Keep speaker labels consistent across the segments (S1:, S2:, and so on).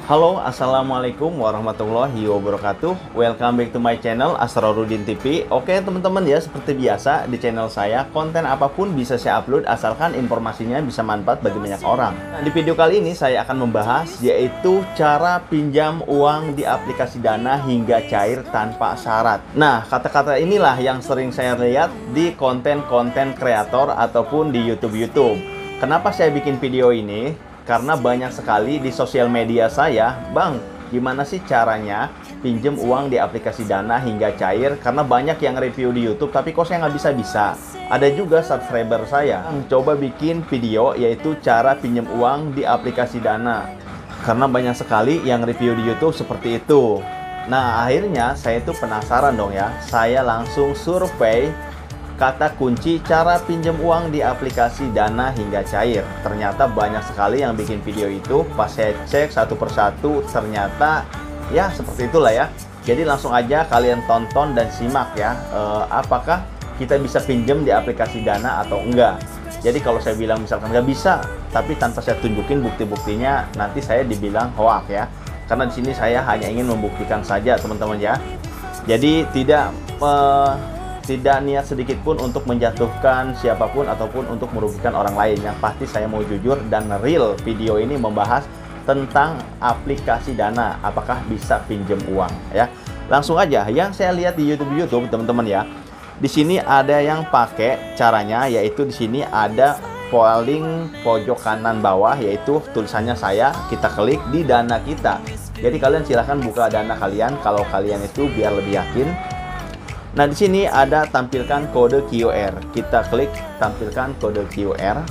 S1: Halo, assalamualaikum warahmatullahi wabarakatuh. Welcome back to my channel Asrorudin TV. Oke teman-teman ya, seperti biasa di channel saya konten apapun bisa saya upload asalkan informasinya bisa manfaat bagi banyak orang. Nah, di video kali ini saya akan membahas yaitu cara pinjam uang di aplikasi Dana hingga cair tanpa syarat. Nah, kata-kata inilah yang sering saya lihat di konten-konten kreator ataupun di YouTube. Kenapa saya bikin video ini? Karena banyak sekali di sosial media saya, Bang, gimana sih caranya pinjem uang di aplikasi Dana hingga cair? Karena banyak yang review di YouTube, tapi kok saya nggak bisa-bisa. Ada juga subscriber saya yang coba bikin video, yaitu cara pinjem uang di aplikasi Dana. Karena banyak sekali yang review di YouTube seperti itu. Nah, akhirnya saya itu penasaran dong ya. Saya langsung survei kata kunci cara pinjam uang di aplikasi Dana hingga cair. Ternyata banyak sekali yang bikin video itu. Pas saya cek satu persatu, ternyata ya seperti itulah ya. Jadi langsung aja kalian tonton dan simak ya, apakah kita bisa pinjam di aplikasi Dana atau enggak. Jadi kalau saya bilang misalkan nggak bisa, tapi tanpa saya tunjukin bukti-buktinya, nanti saya dibilang hoax ya. Karena di sini saya hanya ingin membuktikan saja teman-teman ya. Jadi tidak niat sedikit pun untuk menjatuhkan siapapun ataupun untuk merugikan orang lain. Yang pasti saya mau jujur dan real. Video ini membahas tentang aplikasi Dana, apakah bisa pinjam uang ya. Langsung aja yang saya lihat di YouTube teman-teman ya. Di sini ada yang pakai caranya, yaitu di sini ada paling pojok kanan bawah, yaitu tulisannya saya, kita klik di Dana kita. Jadi kalian silahkan buka Dana kalian kalau kalian itu biar lebih yakin. Nah, di sini ada tampilkan kode QR. Kita klik tampilkan kode QR.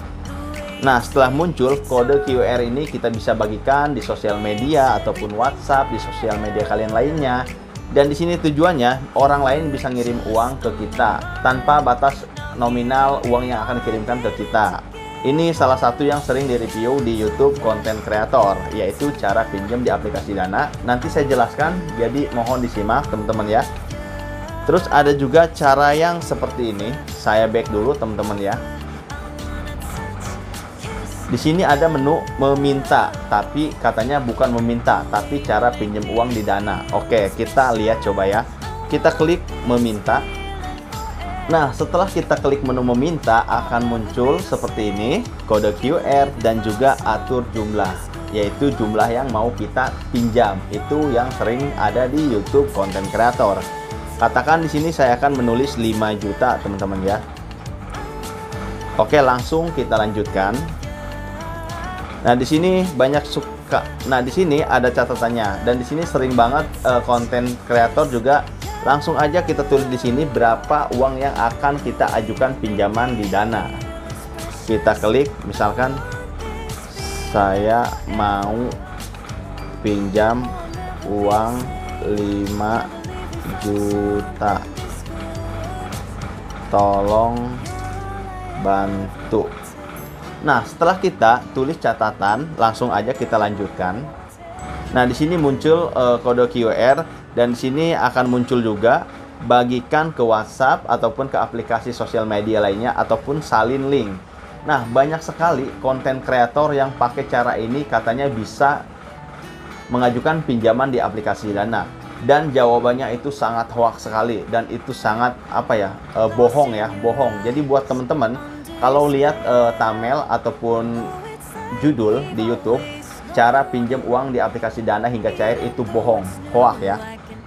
S1: Nah, setelah muncul kode QR ini kita bisa bagikan di sosial media ataupun WhatsApp, di sosial media kalian lainnya. Dan di sini tujuannya orang lain bisa ngirim uang ke kita tanpa batas nominal uang yang akan dikirimkan ke kita. Ini salah satu yang sering direview di YouTube konten kreator, yaitu cara pinjam di aplikasi Dana. Nanti saya jelaskan, jadi mohon disimak teman-teman ya. Terus ada juga cara yang seperti ini. Saya back dulu teman-teman ya. Di sini ada menu meminta, tapi katanya bukan meminta, tapi cara pinjam uang di Dana. Oke, kita lihat coba ya. Kita klik meminta. Nah, setelah kita klik menu meminta akan muncul seperti ini, kode QR dan juga atur jumlah, yaitu jumlah yang mau kita pinjam. Itu yang sering ada di YouTube konten kreator. Katakan di sini saya akan menulis 5 juta teman-teman ya. Oke, langsung kita lanjutkan. Nah, di sini banyak suka. Nah, di sini ada catatannya dan di sini sering banget konten kreator juga langsung aja kita tulis di sini berapa uang yang akan kita ajukan pinjaman di Dana. Kita klik misalkan saya mau pinjam uang 5 juta, tolong bantu. Nah, setelah kita tulis catatan, langsung aja kita lanjutkan. Nah, di sini muncul kode QR dan di sini akan muncul juga bagikan ke WhatsApp ataupun ke aplikasi sosial media lainnya ataupun salin link. Nah, banyak sekali konten kreator yang pakai cara ini, katanya bisa mengajukan pinjaman di aplikasi Dana. Dan jawabannya itu sangat hoax sekali dan itu sangat bohong ya, bohong. Jadi buat teman-teman kalau lihat thumbnail ataupun judul di YouTube cara pinjam uang di aplikasi Dana hingga cair, itu bohong, hoax ya.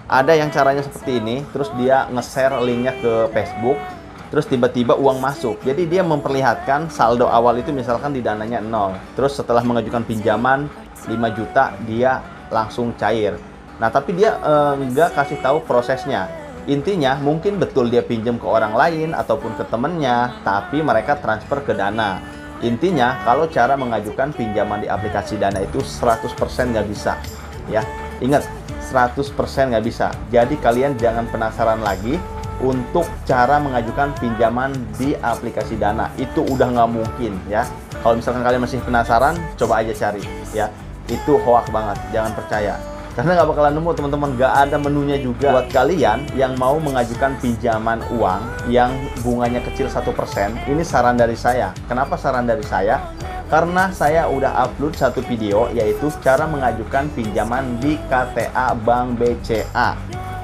S1: Ada yang caranya seperti ini, terus dia nge-share linknya ke Facebook, terus tiba-tiba uang masuk. Jadi dia memperlihatkan saldo awal itu misalkan di Dananya 0. Terus setelah mengajukan pinjaman 5 juta dia langsung cair. Nah, tapi dia nggak kasih tahu prosesnya. Intinya mungkin betul dia pinjam ke orang lain ataupun ke temennya, tapi mereka transfer ke Dana. Intinya kalau cara mengajukan pinjaman di aplikasi Dana itu 100% nggak bisa ya. Ingat, 100% nggak bisa. Jadi kalian jangan penasaran lagi untuk cara mengajukan pinjaman di aplikasi Dana. Itu udah nggak mungkin ya. Kalau misalkan kalian masih penasaran, coba aja cari ya. Itu hoax banget, jangan percaya. Karena nggak bakalan nemu teman-teman, nggak ada menunya juga. Buat kalian yang mau mengajukan pinjaman uang yang bunganya kecil 1%, ini saran dari saya. Kenapa saran dari saya? Karena saya udah upload satu video, yaitu cara mengajukan pinjaman di KTA Bank BCA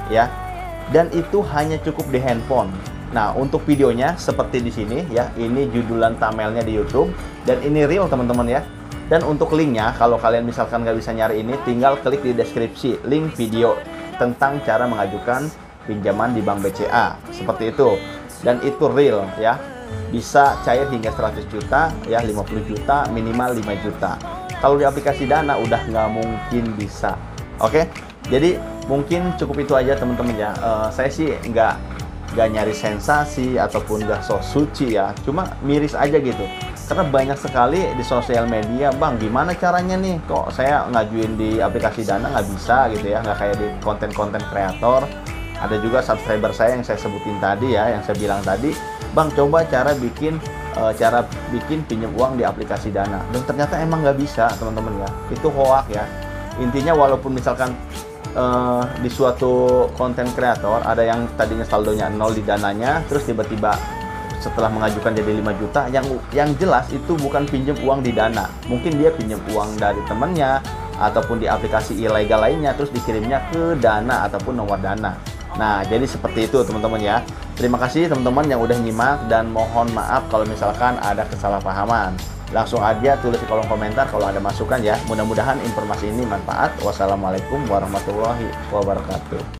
S1: ya. Dan itu hanya cukup di handphone. Nah, untuk videonya seperti di sini ya. Ini judulan thumbnailnya di YouTube dan ini real teman-teman ya. Dan untuk linknya, kalau kalian misalkan nggak bisa nyari ini, tinggal klik di deskripsi link video tentang cara mengajukan pinjaman di Bank BCA seperti itu. Dan itu real ya. Bisa cair hingga 100 juta ya, 50 juta, minimal 5 juta. Kalau di aplikasi Dana udah nggak mungkin bisa. Oke, jadi mungkin cukup itu aja teman-teman ya. Saya sih nggak nyari sensasi ataupun nggak sok suci ya, cuma miris aja gitu. Karena banyak sekali di sosial media, bang gimana caranya nih, kok saya ngajuin di aplikasi Dana nggak bisa gitu ya, nggak kayak di konten-konten kreator. Ada juga subscriber saya yang saya sebutin tadi ya, yang saya bilang tadi, bang coba cara bikin pinjam uang di aplikasi Dana, dan ternyata emang nggak bisa teman-teman ya. Itu hoax ya. Intinya walaupun misalkan di suatu konten kreator ada yang tadinya saldonya 0 di Dananya, terus tiba-tiba setelah mengajukan jadi 5 juta, yang jelas itu bukan pinjam uang di Dana. Mungkin dia pinjam uang dari temennya ataupun di aplikasi ilegal lainnya, terus dikirimnya ke Dana ataupun nomor Dana. Nah, jadi seperti itu teman-teman ya. Terima kasih teman-teman yang udah nyimak, dan mohon maaf kalau misalkan ada kesalahpahaman. Langsung aja tulis di kolom komentar kalau ada masukan ya. Mudah-mudahan informasi ini manfaat. Wassalamualaikum warahmatullahi wabarakatuh.